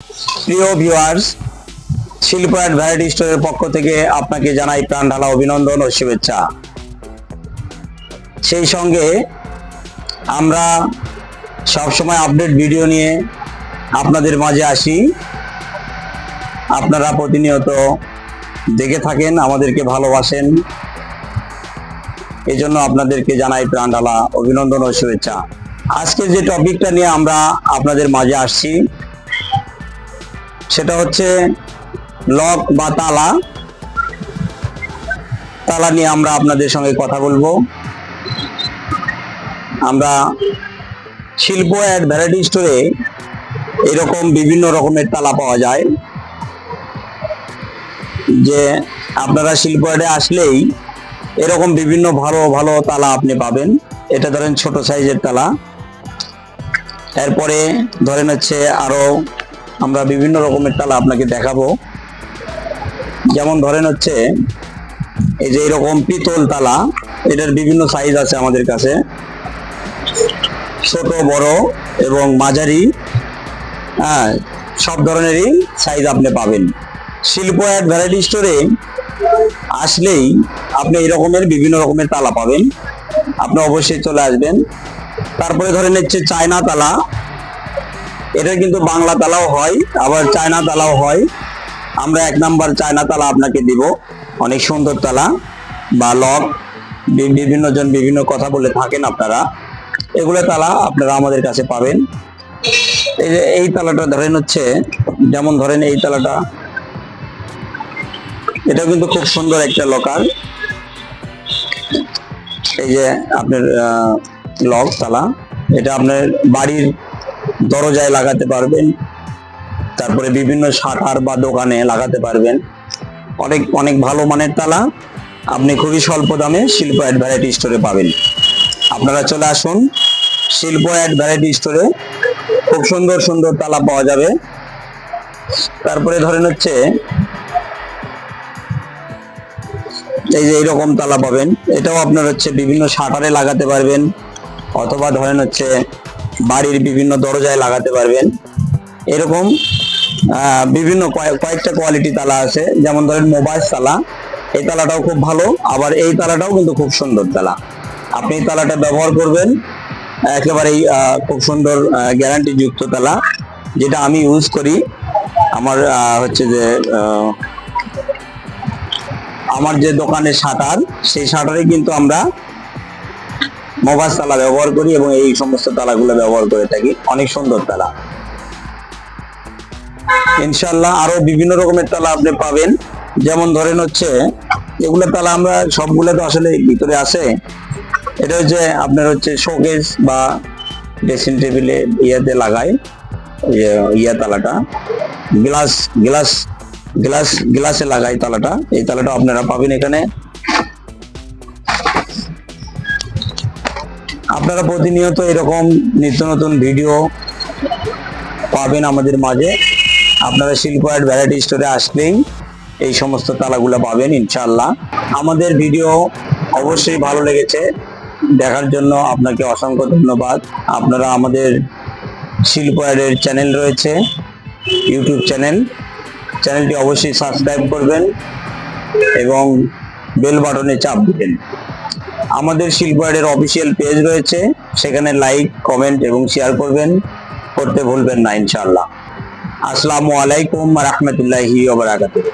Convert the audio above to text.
প্রিয় ভিউয়ার্স, শিল্প and variety স্টোরের পক্ষ থেকে আপনাকে জানাই প্রাণ ঢালা অভিনন্দন ও শুভেচ্ছা। সেই সঙ্গে আমরা সবসময় আপডেট ভিডিও নিয়ে আপনাদের মাঝে আসি। আপনারা প্রতিনিয়ত দেখে থাকেন, আমাদেরকে ভালোবাসেন, এজন্য আপনাদেরকে জানাই প্রাণ ঢালা অভিনন্দন ও শুভেচ্ছা। আজকে যে টপিকটা নিয়ে আমরা আপনাদের মাঝে আসছি সেটা হচ্ছে লক বা তালা নিয়ে আমরা আপনাদের সঙ্গে কথা বলবো। আমরা শিল্প অ্যান্ড ভ্যারাইটি স্টোরে এরকম বিভিন্ন রকমের তালা পাওয়া যায়, যে আপনারা শিল্প অ্যাডে আসলেই এরকম বিভিন্ন ভালো ভালো তালা আপনি পাবেন। এটা ধরেন ছোট সাইজের তালা, এরপরে ধরেন হচ্ছে আরো আমরা বিভিন্ন রকমের তালা আপনাকে দেখাবো। যেমন ধরেন হচ্ছে এই যে এরকম পিতল তালা, এটার বিভিন্ন সাইজ আছে আমাদের কাছে, ছোট বড় এবং মাঝারি, সব ধরনেরই সাইজ আপনি পাবেন। শিল্প অ্যান্ড ভ্যারাইটি স্টোরে আসলেই আপনি এই রকমের বিভিন্ন রকমের তালা পাবেন, আপনি অবশ্যই চলে আসবেন। তারপরে ধরেন হচ্ছে চায়না তালা, এটা কিন্তু বাংলা তালাও হয় আবার চায়না তালাও হয়। আমরা 1 নাম্বার চায়না তালা আপনাকে দিব, অনেক সুন্দর তালা বা লক, বিভিন্ন জন বিভিন্ন কথা বলে থাকেন আপনারা, এগুলো তালা আপনারা আমাদের কাছে পাবেন। এই যে এই তালাটা ধরেন হচ্ছে, যেমন ধরেন এই তালাটা, এটা কিন্তু খুব সুন্দর একটা লকার। এই যে আপনার লক তালা, এটা আপনার বাড়ির দরজায় লাগাতে পারবেন, তারপরে বিভিন্ন শাটার বা দোকানে লাগাতে পারবেন। অনেক অনেক ভালো মানের তালা আপনি খুবই স্বল্প দামে শিল্প অ্যান্ড ভ্যারাইটি স্টোরে পাবেন। আপনারা চলে আসুন শিল্প অ্যান্ড ভ্যারাইটি স্টোরে, খুব সুন্দর সুন্দর তালা পাওয়া যাবে। তারপরে ধরেন হচ্ছে এই যে এইরকম তালা পাবেন, এটাও আপনার হচ্ছে বিভিন্ন শাটারে লাগাতে পারবেন, অথবা ধরেন হচ্ছে বাড়ির বিভিন্ন দরজায় লাগাতে পারবেন। এরকম বিভিন্ন কয়েকটা কোয়ালিটি তালা আছে। যেমন ধরেন মোবাইল তালা, এই তালাটাও খুব ভালো, আবার এই তালাটাও কিন্তু খুব সুন্দর তালা। আপনি এই তালাটা ব্যবহার করবেন, একেবারেই খুব সুন্দর গ্যারান্টি যুক্ত তালা, যেটা আমি ইউজ করি। আমার হচ্ছে যে আমার যে দোকানের শাটার, সেই শাটারে কিন্তু আমরা মোবাইল তালা ব্যবহার করি এবং এই সমস্ত তালাগুলো ব্যবহার করে থাকি। অনেক সুন্দর তালা, ইনশাল্লাহ আরো বিভিন্ন রকমের তালা আপনি পাবেন। যেমন ধরেন হচ্ছে এগুলো তালা আমরা সবগুলো তো আসলে ভিতরে আছে, এটা হচ্ছে আপনার হচ্ছে শোকেস বা ড্রেসিং টেবিলে ইয়াতে লাগায়, ইয়া তালাটা গ্লাস গ্লাস গ্লাস গ্লাসে লাগাই তালাটা, এই তালাটা আপনারা পাবেন এখানে। আপনারা প্রতিনিয়ত এরকম নিত্য নতুন ভিডিও পাবেন আমাদের মাঝে। আপনারা শিল্প অ্যান্ড ভ্যারাইটি স্টোরে আসলেই এই সমস্ত তালাগুলো পাবেন ইনশাআল্লাহ। আমাদের ভিডিও অবশ্যই ভালো লেগেছে, দেখার জন্য আপনাকে অসংখ্য ধন্যবাদ। আপনারা আমাদের শিল্প অ্যাডের চ্যানেল রয়েছে, ইউটিউব চ্যানেলটি অবশ্যই সাবস্ক্রাইব করবেন এবং বেল বাটনে চাপ দিবেন। আমাদের শিল্প অ্যাডের অফিসিয়াল পেজ রয়েছে, সেখানে লাইক, কমেন্ট এবং শেয়ার করতে ভুলবেন না ইনশাআল্লাহ। আসসালামু আলাইকুম ওয়া রাহমাতুল্লাহি ওয়া বারাকাতুহু।